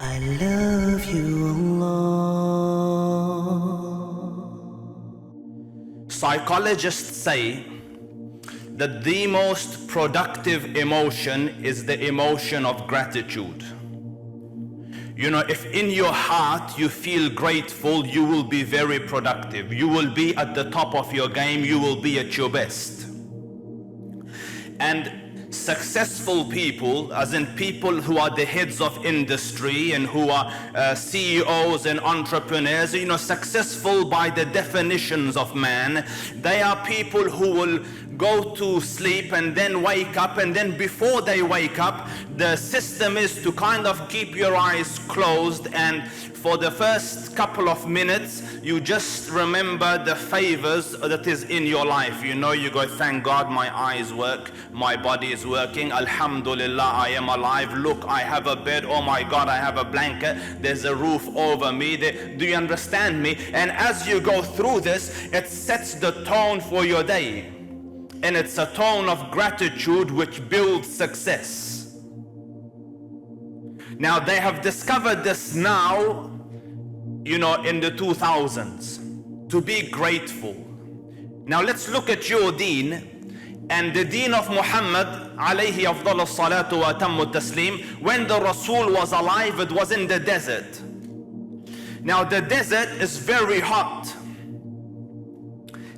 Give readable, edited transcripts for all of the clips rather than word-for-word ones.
I love you, Allah. Psychologists say that the most productive emotion is the emotion of gratitude. You know, if in your heart you feel grateful, you will be very productive. You will be at the top of your game. You will be at your best. And successful people, as in people who are the heads of industry and who are CEOs and entrepreneurs, you know, successful by the definitions of man, they are people who will go to sleep and then wake up, and then before they wake up, the system is to kind of keep your eyes closed, and for the first couple of minutes you just remember the favors that is in your life. You know, you go, thank God my eyes work, my body is working, Alhamdulillah I am alive, look I have a bed, oh my God I have a blanket, there's a roof over me. Do you understand me? And as you go through this, it sets the tone for your day, and it's a tone of gratitude which builds success. Now they have discovered this now, you know, in the 2000s, to be grateful. Now let's look at your deen and the deen of Muhammad alayhi afdalus salatu wa atammu taslim. When the Rasul was alive, it was in the desert. Now the desert is very hot.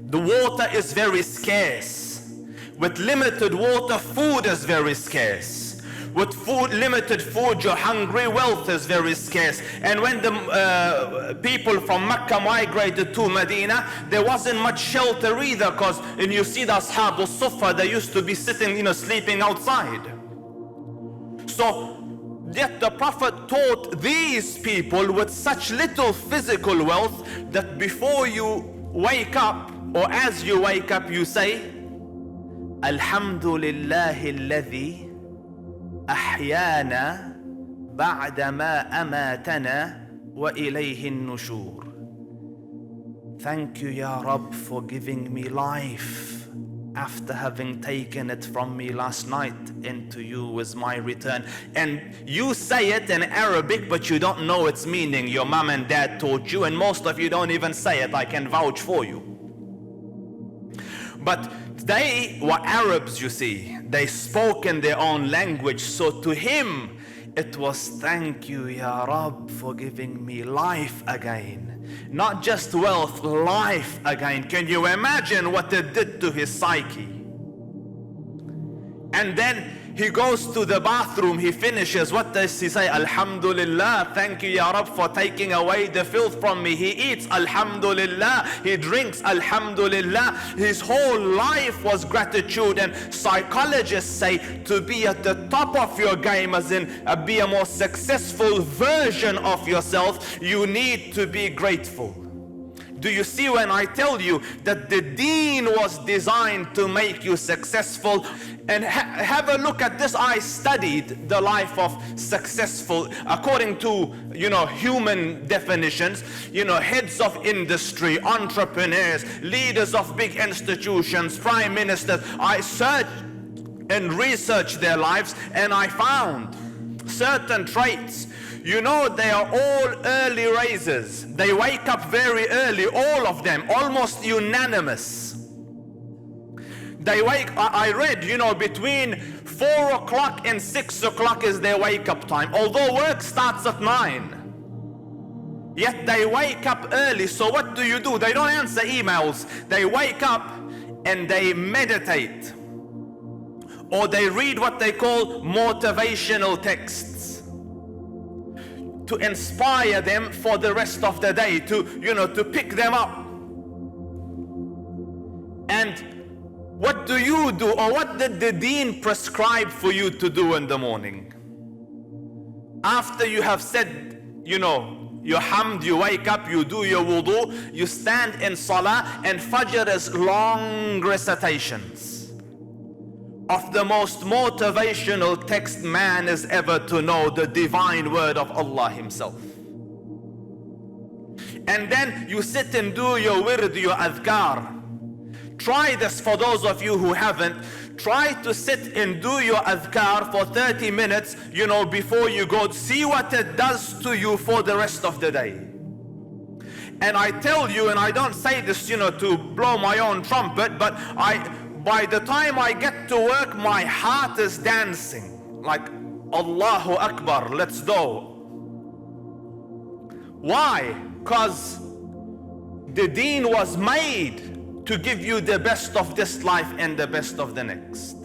The water is very scarce. With limited water, food is very scarce. With limited food, you're hungry, wealth is very scarce. And when the people from Mecca migrated to Medina, there wasn't much shelter either, because, and you see the Ashab al-Sufa, they used to be sitting, you know, sleeping outside. So, yet the Prophet taught these people with such little physical wealth that before you wake up, or as you wake up, you say, Alhamdulillahi alladhi أحيانا بعدما أماتنا وإليه النشور. Thank you, Ya Rabb, for giving me life after having taken it from me last night. Into you is my return. And you say it in Arabic, but you don't know its meaning. Your mom and dad taught you, and most of you don't even say it. I can vouch for you. But they were Arabs, you see. They spoke in their own language. So to him, it was thank you, Ya Rabb, for giving me life again. Not just wealth, life again. Can you imagine what it did to his psyche? And then he goes to the bathroom, he finishes. What does he say? Alhamdulillah, thank you, Ya Rab, for taking away the filth from me. He eats, Alhamdulillah. He drinks, Alhamdulillah. His whole life was gratitude. And psychologists say to be at the top of your game, as in be a more successful version of yourself, you need to be grateful. Do you see when I tell you that the deen was designed to make you successful? And have a look at this. I studied the life of successful according to, you know, human definitions, you know, heads of industry, entrepreneurs, leaders of big institutions, prime ministers. I searched and researched their lives, and I found certain traits. You know, they are all early risers. They wake up very early, all of them, almost unanimous. They wake, I read, you know, between 4 o'clock and 6 o'clock is their wake up time, although work starts at 9. Yet they wake up early. So what do? They don't answer emails. They wake up and they meditate. Or they read what they call motivational texts, to inspire them for the rest of the day, to, you know, to pick them up. And what do you do, or what did the deen prescribe for you to do in the morning? After you have said, you know, your hamd, you wake up, you do your wudu, you stand in salah, and fajr is long recitations of the most motivational text man is ever to know, the divine word of Allah himself. And then you sit and do your wird, your adhkar. Try this for those of you who haven't. Try to sit and do your adhkar for 30 minutes, before you go. See what it does to you for the rest of the day. And I tell you, and I don't say this, to blow my own trumpet, but by the time I get to work, my heart is dancing. Like, Allahu Akbar, let's go. Why? Because the deen was made to give you the best of this life and the best of the next.